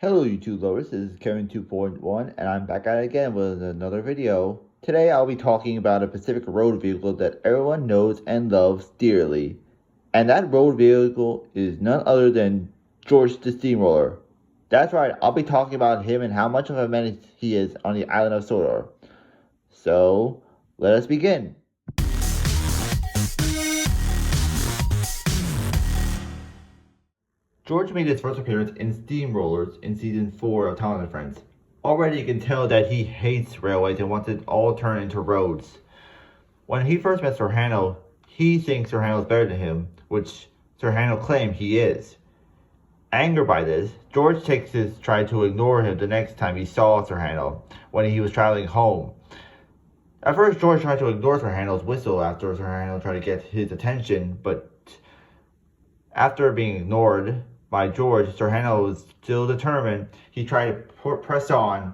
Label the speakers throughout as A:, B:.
A: Hello YouTube lovers, this is Kevin 2.1 and I'm back at it again with another video. Today I'll be talking about a Pacific road vehicle that everyone knows and loves dearly. And that road vehicle is none other than George the Steamroller. That's right, I'll be talking about him and how much of a menace he is on the island of Sodor. So, let us begin. George made his first appearance in Steamrollers in Season 4 of Thomas and Friends. Already you can tell that he hates railways and wants it all turned into roads. When he first met Sir Hannel, he thinks Sir Hannel is better than him, which Sir Hannel claimed he is. Angered by this, George tried to ignore him the next time he saw Sir Hannel, when he was traveling home. At first, George tried to ignore Sir Hannel's whistle after Sir Hannel tried to get his attention, but after being ignored by George, Sir Hannel was still determined. He tried to press on,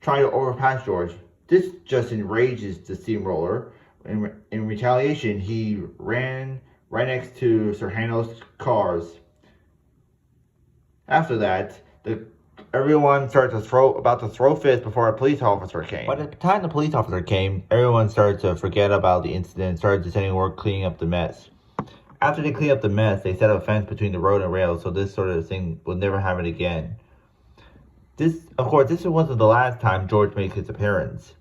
A: trying to overpass George. This just enrages the steamroller. In retaliation, he ran right next to Sir Hannel's cars. After that, everyone started about to throw fists before a police officer came. By the time the police officer came, everyone started to forget about the incident and started deciding work cleaning up the mess. After they cleaned up the mess, they set up a fence between the road and rails, so this sort of thing will never happen again. This wasn't the last time George made his appearance.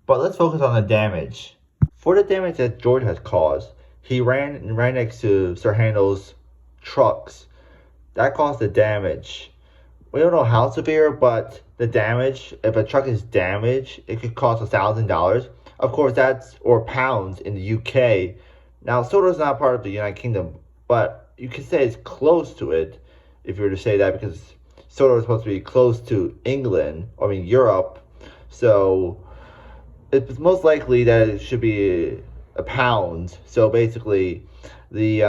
A: But let's focus on the damage. For the damage that George has caused, he ran right next to Sir Hannel's trucks. That caused the damage. We don't know how severe, but the damage, if a truck is damaged, it could cost $1,000. Of course, or pounds in the UK. Now, Sodor is not part of the United Kingdom, but you could say it's close to it, if you were to say that, because Sodor is supposed to be close to Europe. So, it's most likely that it should be a pound. So, basically, the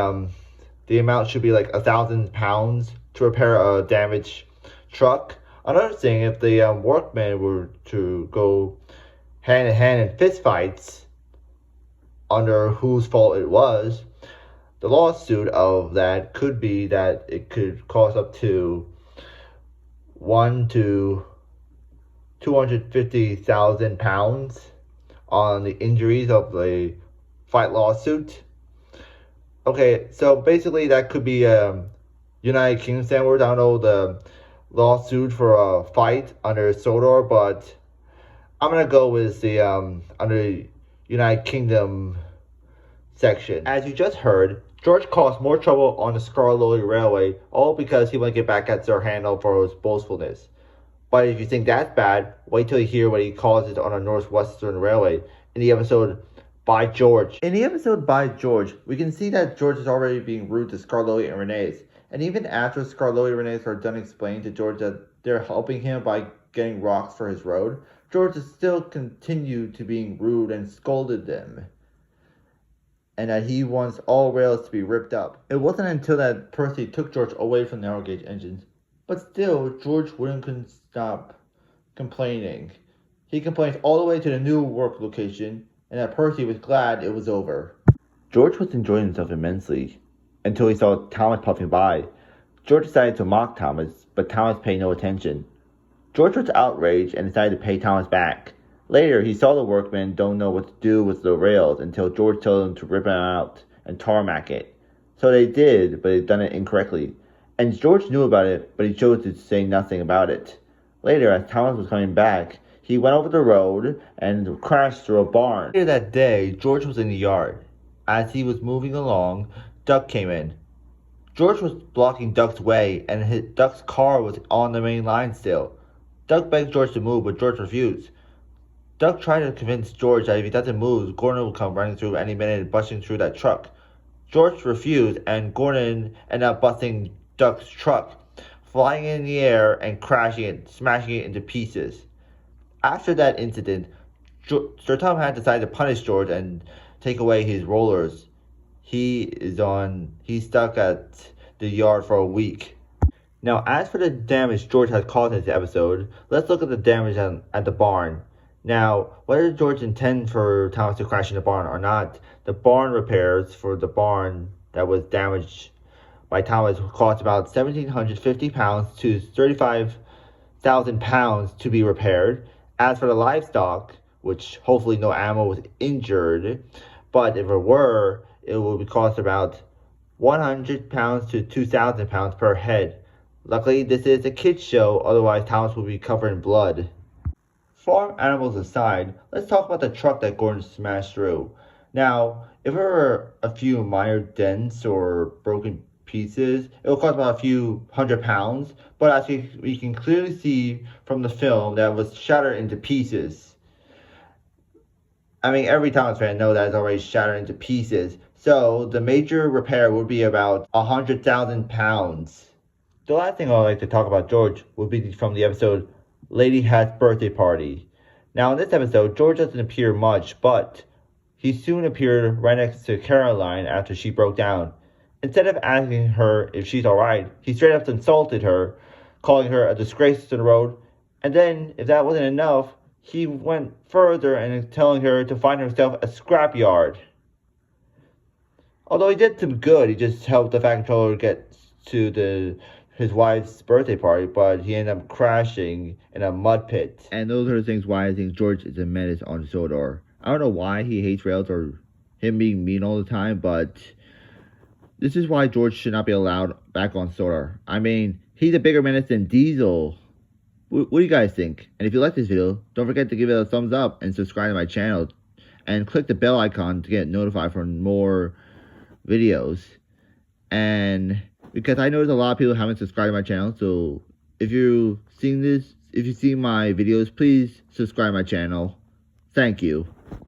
A: amount should be like £1,000 to repair a damaged truck. Another thing, if the workmen were to go hand in hand in fist fights, under whose fault it was, the lawsuit of that could be that it could cost up to £1 to £250,000 on the injuries of the fight lawsuit. Okay, so basically that could be United Kingdom standards. I don't know the lawsuit for a fight under Sodor, but I'm gonna go with the under United Kingdom section. As you just heard, George caused more trouble on the Scarlowly Railway, all because he wanted to get back at Sir Hannel for his boastfulness. But if you think that's bad, wait till you hear what he causes on the Northwestern Railway in the episode By George. In the episode By George, we can see that George is already being rude to Scarlowly and Renee's. And even after Scarlowly and Renee's are done explaining to George that they're helping him by getting rocks for his road, George is still continued to being rude and scolded them, and that he wants all rails to be ripped up. It wasn't until that Percy took George away from narrow gauge engines, but still George wouldn't stop complaining. He complained all the way to the new work location, and that Percy was glad it was over. George was enjoying himself immensely until he saw Thomas puffing by. George decided to mock Thomas, but Thomas paid no attention. George was outraged and decided to pay Thomas back. Later, he saw the workmen don't know what to do with the rails until George told them to rip them out and tarmac it. So they did, but they'd done it incorrectly. And George knew about it, but he chose to say nothing about it. Later, as Thomas was coming back, he went over the road and crashed through a barn. Later that day, George was in the yard. As he was moving along, Duck came in. George was blocking Duck's way, and Duck's car was on the main line still. Duck begged George to move, but George refused. Duck tried to convince George that if he doesn't move, Gordon will come running through any minute and busting through that truck. George refused, and Gordon ended up busting Duck's truck, flying in the air and crashing it, smashing it into pieces. After that incident, Sir Tom had decided to punish George and take away his rollers. He's stuck at the yard for a week. Now, as for the damage George has caused in this episode, let's look at the damage at the barn. Now, whether George intended for Thomas to crash in the barn or not, the barn repairs for the barn that was damaged by Thomas costs about 1,750 pounds to 35,000 pounds to be repaired. As for the livestock, which hopefully no animal was injured, but if it were, it would cost about 100 pounds to 2,000 pounds per head. Luckily, this is a kids show, otherwise Thomas would be covered in blood. Farm animals aside, let's talk about the truck that Gordon smashed through. Now, if there were a few minor dents or broken pieces, it would cost about a few £100, but as we can clearly see from the film, that was shattered into pieces. I mean, every Thomas fan knows that it's already shattered into pieces, so the major repair would be about £100,000. The last thing I'd like to talk about George would be from the episode Lady Hat's Birthday Party. Now, in this episode, George doesn't appear much, but he soon appeared right next to Caroline after she broke down. Instead of asking her if she's alright, he straight up insulted her, calling her a disgrace to the road, and then, if that wasn't enough, he went further and telling her to find herself a scrapyard. Although he did some good, he just helped the Fat Controller get to his wife's birthday party, but he ended up crashing in a mud pit. And those are the things why I think George is a menace on Sodor. I don't know why he hates rails or him being mean all the time, but this is why George should not be allowed back on Sodor. I mean, he's a bigger menace than Diesel. What do you guys think? And if you like this video, don't forget to give it a thumbs up and subscribe to my channel. And click the bell icon to get notified for more videos. And because I know there's a lot of people who haven't subscribed to my channel, so if you've seen my videos, please subscribe to my channel. Thank you.